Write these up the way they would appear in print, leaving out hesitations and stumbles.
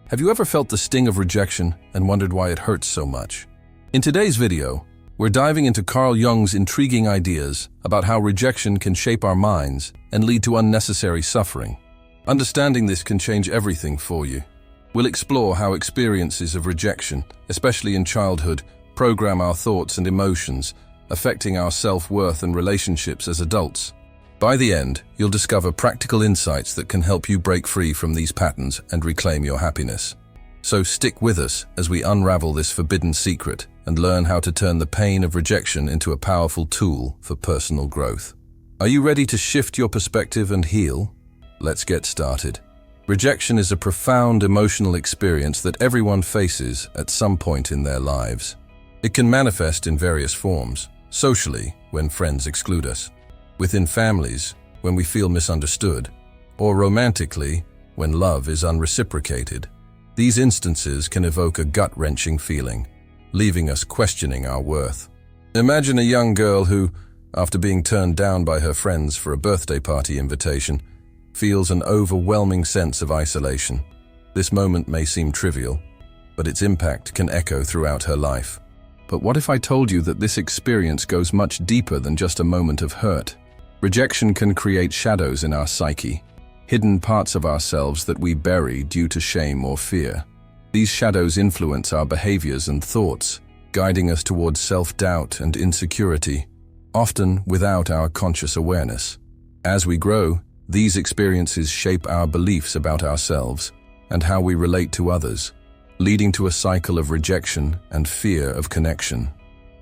Have you ever felt the sting of rejection and wondered why it hurts so much? In today's video, we're diving into Carl Jung's intriguing ideas about how rejection can shape our minds and lead to unnecessary suffering. Understanding this can change everything for you. We'll explore how experiences of rejection, especially in childhood, program our thoughts and emotions, affecting our self-worth and relationships as adults. By the end, you'll discover practical insights that can help you break free from these patterns and reclaim your happiness. So stick with us as we unravel this forbidden secret and learn how to turn the pain of rejection into a powerful tool for personal growth. Are you ready to shift your perspective and heal? Let's get started. Rejection is a profound emotional experience that everyone faces at some point in their lives. It can manifest in various forms: socially, when friends exclude us; within families, when we feel misunderstood; or romantically, when love is unreciprocated. These instances can evoke a gut-wrenching feeling, leaving us questioning our worth. Imagine a young girl who, after being turned down by her friends for a birthday party invitation, feels an overwhelming sense of isolation. This moment may seem trivial, but its impact can echo throughout her life. But what if I told you that this experience goes much deeper than just a moment of hurt? Rejection can create shadows in our psyche, hidden parts of ourselves that we bury due to shame or fear. These shadows influence our behaviors and thoughts, guiding us towards self-doubt and insecurity, often without our conscious awareness. As we grow, these experiences shape our beliefs about ourselves and how we relate to others, leading to a cycle of rejection and fear of connection.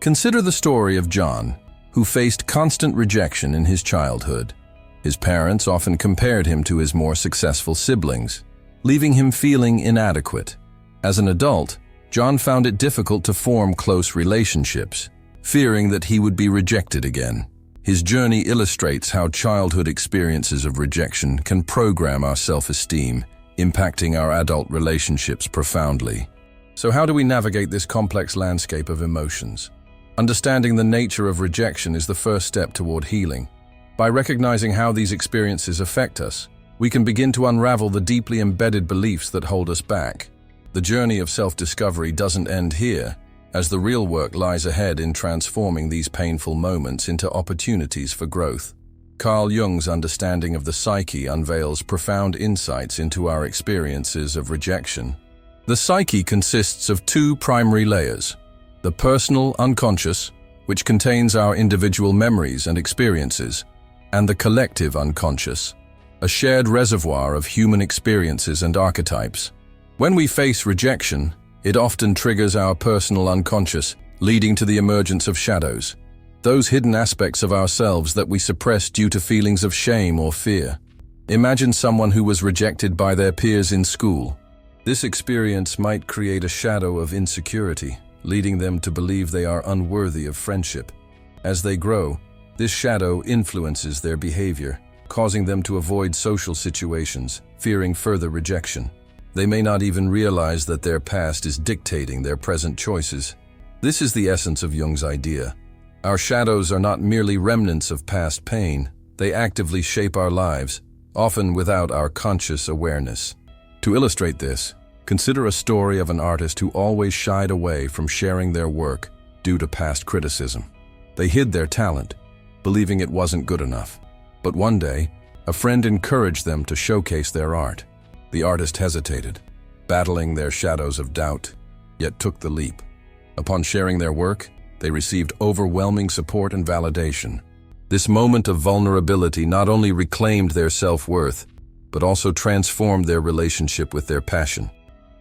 Consider the story of John, who faced constant rejection in his childhood. His parents often compared him to his more successful siblings, leaving him feeling inadequate. As an adult, John found it difficult to form close relationships, fearing that he would be rejected again. His journey illustrates how childhood experiences of rejection can program our self-esteem, impacting our adult relationships profoundly. So how do we navigate this complex landscape of emotions? Understanding the nature of rejection is the first step toward healing. By recognizing how these experiences affect us, we can begin to unravel the deeply embedded beliefs that hold us back. The journey of self-discovery doesn't end here, as the real work lies ahead in transforming these painful moments into opportunities for growth. Carl Jung's understanding of the psyche unveils profound insights into our experiences of rejection. The psyche consists of two primary layers: the personal unconscious, which contains our individual memories and experiences, and the collective unconscious, a shared reservoir of human experiences and archetypes. When we face rejection, it often triggers our personal unconscious, leading to the emergence of shadows, those hidden aspects of ourselves that we suppress due to feelings of shame or fear. Imagine someone who was rejected by their peers in school. This experience might create a shadow of insecurity, leading them to believe they are unworthy of friendship. As they grow, this shadow influences their behavior, causing them to avoid social situations, fearing further rejection. They may not even realize that their past is dictating their present choices. This is the essence of Jung's idea. Our shadows are not merely remnants of past pain. They actively shape our lives, often without our conscious awareness. To illustrate this, consider a story of an artist who always shied away from sharing their work due to past criticism. They hid their talent, believing it wasn't good enough. But one day, a friend encouraged them to showcase their art. The artist hesitated, battling their shadows of doubt, yet took the leap. Upon sharing their work, they received overwhelming support and validation. This moment of vulnerability not only reclaimed their self-worth, but also transformed their relationship with their passion.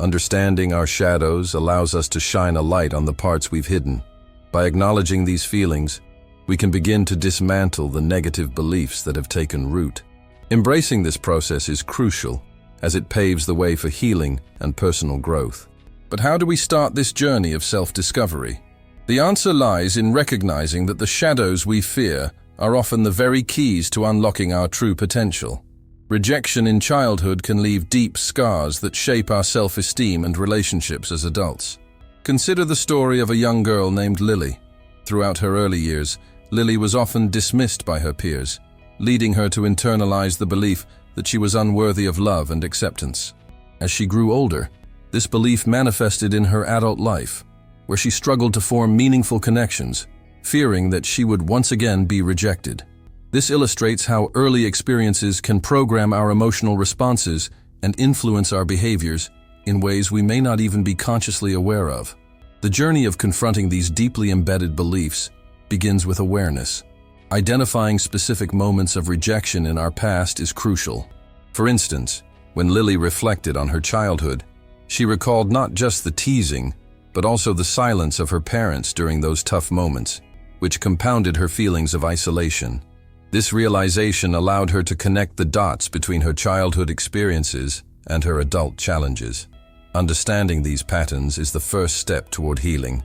Understanding our shadows allows us to shine a light on the parts we've hidden. By acknowledging these feelings, we can begin to dismantle the negative beliefs that have taken root. Embracing this process is crucial, as it paves the way for healing and personal growth. But how do we start this journey of self-discovery? The answer lies in recognizing that the shadows we fear are often the very keys to unlocking our true potential. Rejection in childhood can leave deep scars that shape our self-esteem and relationships as adults. Consider the story of a young girl named Lily. Throughout her early years, Lily was often dismissed by her peers, leading her to internalize the belief that she was unworthy of love and acceptance. As she grew older, This belief manifested in her adult life, where she struggled to form meaningful connections, fearing that she would once again be rejected. This illustrates how early experiences can program our emotional responses and influence our behaviors in ways we may not even be consciously aware of. The journey of confronting these deeply embedded beliefs begins with awareness. Identifying specific moments of rejection in our past is crucial. For instance, when Lily reflected on her childhood, she recalled not just the teasing, but also the silence of her parents during those tough moments, which compounded her feelings of isolation. This realization allowed her to connect the dots between her childhood experiences and her adult challenges. Understanding these patterns is the first step toward healing.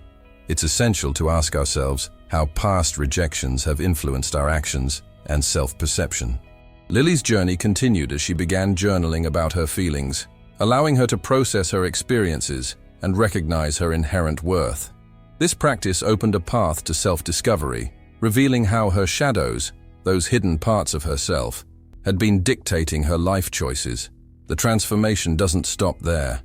It's essential to ask ourselves how past rejections have influenced our actions and self-perception. Lily's journey continued as she began journaling about her feelings, allowing her to process her experiences and recognize her inherent worth. This practice opened a path to self-discovery, revealing how her shadows, those hidden parts of herself, had been dictating her life choices. The transformation doesn't stop there.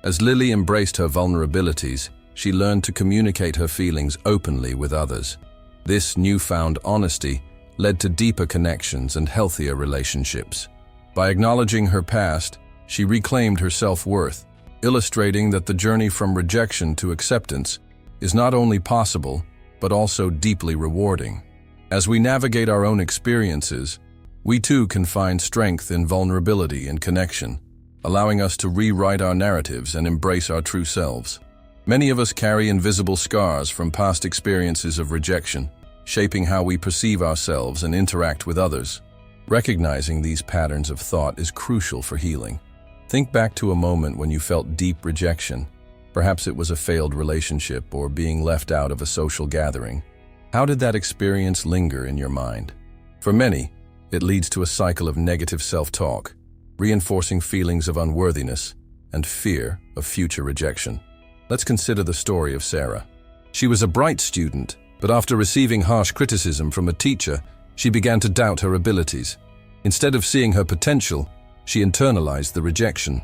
As Lily embraced her vulnerabilities, she learned to communicate her feelings openly with others. This newfound honesty led to deeper connections and healthier relationships. By acknowledging her past, she reclaimed her self-worth, illustrating that the journey from rejection to acceptance is not only possible, but also deeply rewarding. As we navigate our own experiences, we too can find strength in vulnerability and connection, allowing us to rewrite our narratives and embrace our true selves. Many of us carry invisible scars from past experiences of rejection, shaping how we perceive ourselves and interact with others. Recognizing these patterns of thought is crucial for healing. Think back to a moment when you felt deep rejection. Perhaps it was a failed relationship or being left out of a social gathering. How did that experience linger in your mind? For many, it leads to a cycle of negative self-talk, reinforcing feelings of unworthiness and fear of future rejection. Let's consider the story of Sarah. She was a bright student, but after receiving harsh criticism from a teacher, she began to doubt her abilities. Instead of seeing her potential, she internalized the rejection.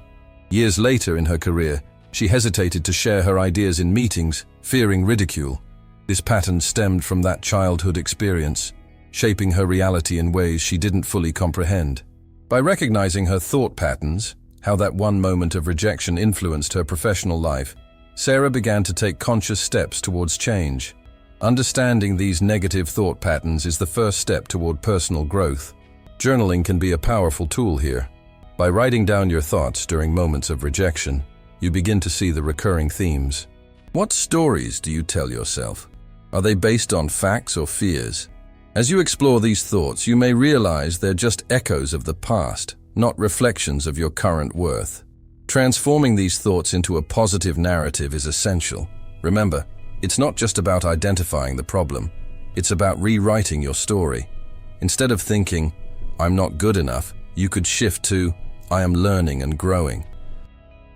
Years later in her career, she hesitated to share her ideas in meetings, fearing ridicule. This pattern stemmed from that childhood experience, shaping her reality in ways she didn't fully comprehend. By recognizing her thought patterns, how that one moment of rejection influenced her professional life, Sarah began to take conscious steps towards change. Understanding these negative thought patterns is the first step toward personal growth. Journaling can be a powerful tool here. By writing down your thoughts during moments of rejection, you begin to see the recurring themes. What stories do you tell yourself? Are they based on facts or fears? As you explore these thoughts, you may realize they're just echoes of the past, not reflections of your current worth. Transforming these thoughts into a positive narrative is essential. Remember, it's not just about identifying the problem, it's about rewriting your story. Instead of thinking, "I'm not good enough," you could shift to, "I am learning and growing."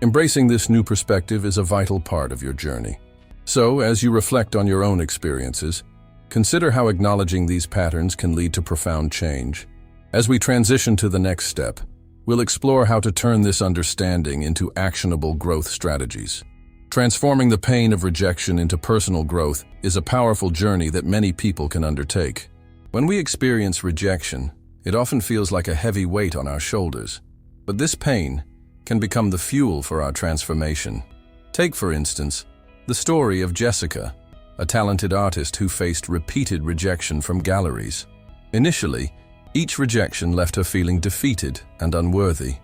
Embracing this new perspective is a vital part of your journey. So, as you reflect on your own experiences, consider how acknowledging these patterns can lead to profound change. As we transition to the next step, we'll explore how to turn this understanding into actionable growth strategies. Transforming the pain of rejection into personal growth is a powerful journey that many people can undertake. When we experience rejection, it often feels like a heavy weight on our shoulders. But this pain can become the fuel for our transformation. Take, for instance, the story of Jessica, a talented artist who faced repeated rejection from galleries. Initially, each rejection left her feeling defeated and unworthy.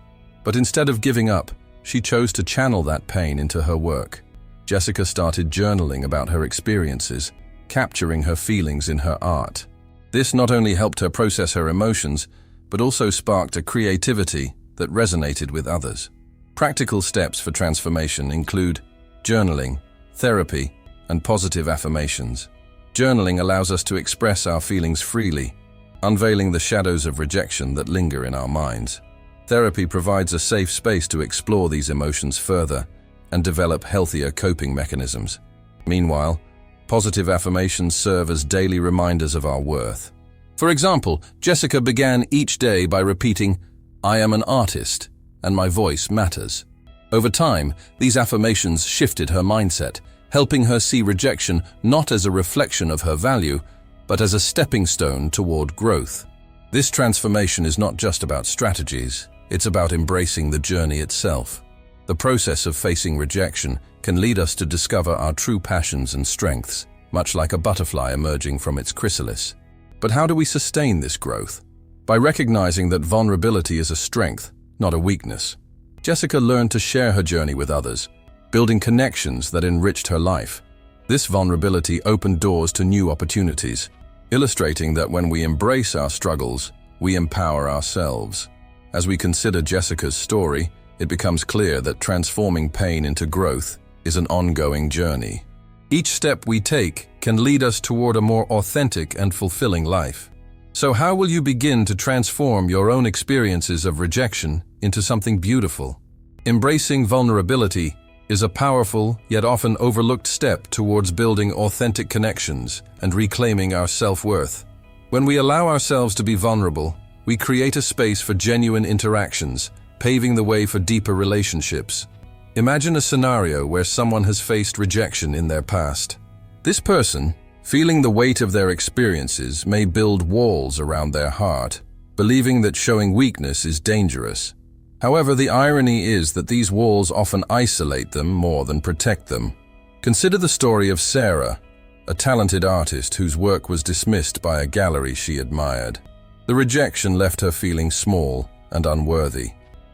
But instead of giving up, she chose to channel that pain into her work. Jessica started journaling about her experiences, capturing her feelings in her art. This not only helped her process her emotions, but also sparked a creativity that resonated with others. Practical steps for transformation include journaling, therapy, and positive affirmations. Journaling allows us to express our feelings freely, unveiling the shadows of rejection that linger in our minds. Therapy provides a safe space to explore these emotions further and develop healthier coping mechanisms. Meanwhile, positive affirmations serve as daily reminders of our worth. For example, Jessica began each day by repeating, "I am an artist, and my voice matters." Over time, these affirmations shifted her mindset, helping her see rejection not as a reflection of her value, but as a stepping stone toward growth. This transformation is not just about strategies, it's about embracing the journey itself. The process of facing rejection can lead us to discover our true passions and strengths, much like a butterfly emerging from its chrysalis. But how do we sustain this growth? By recognizing that vulnerability is a strength, not a weakness. Jessica learned to share her journey with others, building connections that enriched her life. This vulnerability opened doors to new opportunities, illustrating that when we embrace our struggles, we empower ourselves. As we consider Jessica's story, it becomes clear that transforming pain into growth is an ongoing journey. Each step we take can lead us toward a more authentic and fulfilling life. So how will you begin to transform your own experiences of rejection into something beautiful? Embracing vulnerability is a powerful yet often overlooked step towards building authentic connections and reclaiming our self-worth. When we allow ourselves to be vulnerable, we create a space for genuine interactions, paving the way for deeper relationships. Imagine a scenario where someone has faced rejection in their past. This person, feeling the weight of their experiences, may build walls around their heart, believing that showing weakness is dangerous. However, the irony is that these walls often isolate them more than protect them. Consider the story of Sarah, a talented artist whose work was dismissed by a gallery she admired. The rejection left her feeling small and unworthy.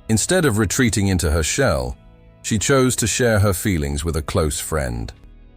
Instead of retreating into her shell, she chose to share her feelings with a close friend.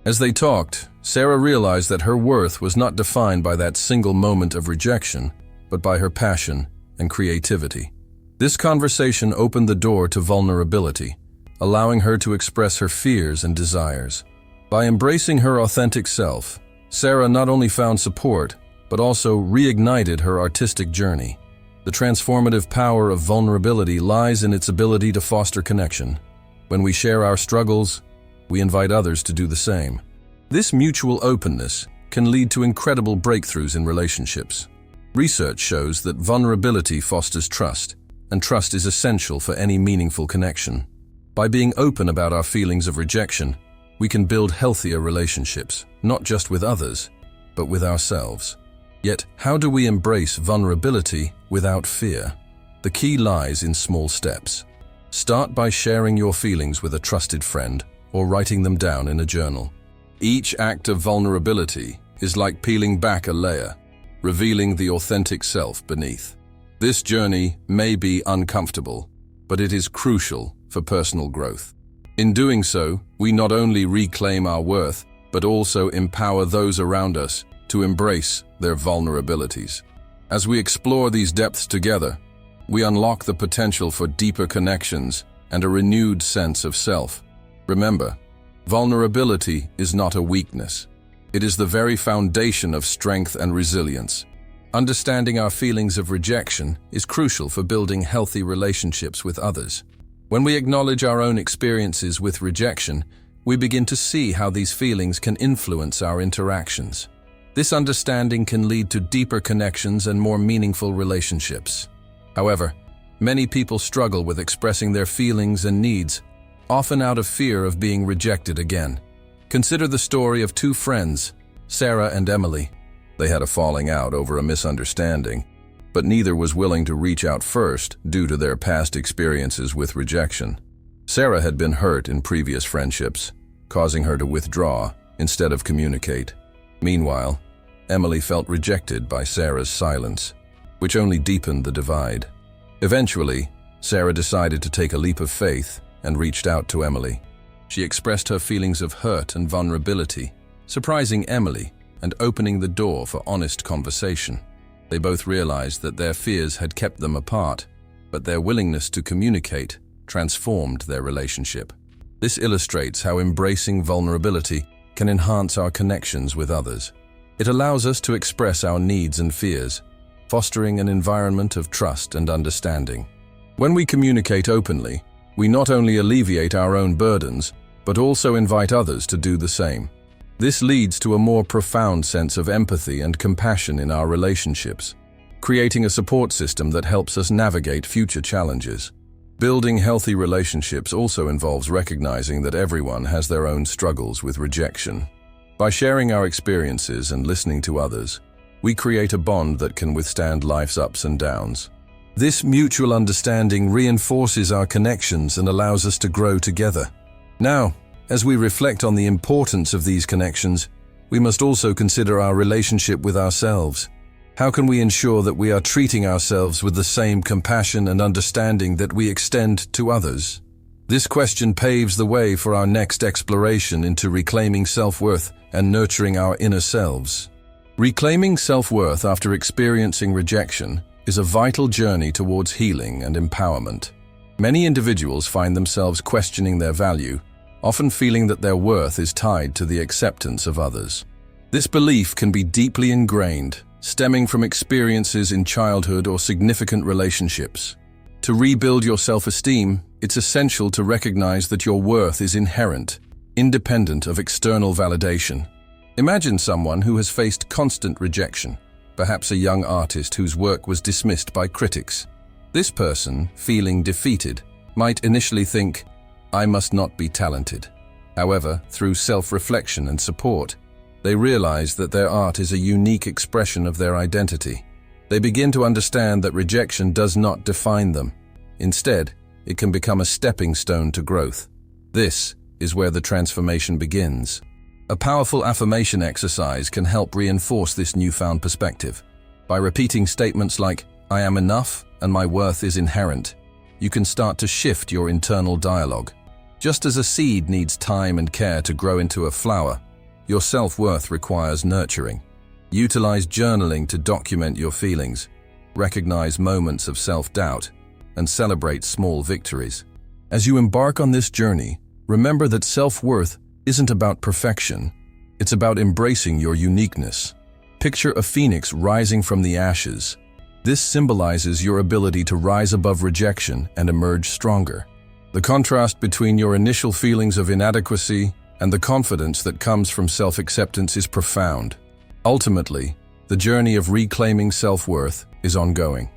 As they talked, Sarah realized that her worth was not defined by that single moment of rejection, but by her passion and creativity. This conversation opened the door to vulnerability, allowing her to express her fears and desires. By embracing her authentic self, Sarah not only found support, but also reignited her artistic journey. The transformative power of vulnerability lies in its ability to foster connection. When we share our struggles, we invite others to do the same. This mutual openness can lead to incredible breakthroughs in relationships. Research shows that vulnerability fosters trust, and trust is essential for any meaningful connection. By being open about our feelings of rejection, we can build healthier relationships, not just with others, but with ourselves. Yet, how do we embrace vulnerability without fear? The key lies in small steps. Start by sharing your feelings with a trusted friend or writing them down in a journal. Each act of vulnerability is like peeling back a layer, revealing the authentic self beneath. This journey may be uncomfortable, but it is crucial for personal growth. In doing so, we not only reclaim our worth, but also empower those around us to embrace their vulnerabilities. As we explore these depths together, we unlock the potential for deeper connections and a renewed sense of self. Remember, vulnerability is not a weakness. It is the very foundation of strength and resilience. Understanding our feelings of rejection is crucial for building healthy relationships with others. When we acknowledge our own experiences with rejection, we begin to see how these feelings can influence our interactions. This understanding can lead to deeper connections and more meaningful relationships. However, many people struggle with expressing their feelings and needs, often out of fear of being rejected again. Consider the story of two friends, Sarah and Emily. They had a falling out over a misunderstanding, but neither was willing to reach out first due to their past experiences with rejection. Sarah had been hurt in previous friendships, causing her to withdraw instead of communicate. Meanwhile, Emily felt rejected by Sarah's silence, which only deepened the divide. Eventually, Sarah decided to take a leap of faith and reached out to Emily. She expressed her feelings of hurt and vulnerability, surprising Emily and opening the door for honest conversation. They both realized that their fears had kept them apart, but their willingness to communicate transformed their relationship. This illustrates how embracing vulnerability can enhance our connections with others. It allows us to express our needs and fears, fostering an environment of trust and understanding. When we communicate openly, we not only alleviate our own burdens, but also invite others to do the same. This leads to a more profound sense of empathy and compassion in our relationships, creating a support system that helps us navigate future challenges. Building healthy relationships also involves recognizing that everyone has their own struggles with rejection. By sharing our experiences and listening to others, we create a bond that can withstand life's ups and downs. This mutual understanding reinforces our connections and allows us to grow together. Now, as we reflect on the importance of these connections, we must also consider our relationship with ourselves. How can we ensure that we are treating ourselves with the same compassion and understanding that we extend to others? This question paves the way for our next exploration into reclaiming self-worth and nurturing our inner selves. Reclaiming self-worth after experiencing rejection is a vital journey towards healing and empowerment. Many individuals find themselves questioning their value, often feeling that their worth is tied to the acceptance of others. This belief can be deeply ingrained, stemming from experiences in childhood or significant relationships. To rebuild your self-esteem, it's essential to recognize that your worth is inherent, independent of external validation. Imagine someone who has faced constant rejection, perhaps a young artist whose work was dismissed by critics. This person, feeling defeated, might initially think, "I must not be talented." However, through self-reflection and support, they realize that their art is a unique expression of their identity. They begin to understand that rejection does not define them. Instead, it can become a stepping stone to growth. This is where the transformation begins. A powerful affirmation exercise can help reinforce this newfound perspective. By repeating statements like, "I am enough and my worth is inherent," you can start to shift your internal dialogue. Just as a seed needs time and care to grow into a flower, your self-worth requires nurturing. Utilize journaling to document your feelings, recognize moments of self-doubt, and celebrate small victories. As you embark on this journey, remember that self-worth isn't about perfection. It's about embracing your uniqueness. Picture a phoenix rising from the ashes. This symbolizes your ability to rise above rejection and emerge stronger. The contrast between your initial feelings of inadequacy and the confidence that comes from self-acceptance is profound. Ultimately, the journey of reclaiming self-worth is ongoing.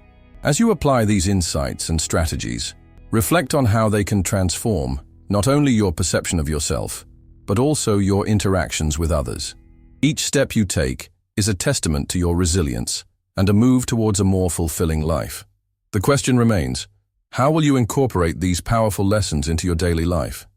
As you apply these insights and strategies, reflect on how they can transform not only your perception of yourself, but also your interactions with others. Each step you take is a testament to your resilience and a move towards a more fulfilling life. The question remains, how will you incorporate these powerful lessons into your daily life?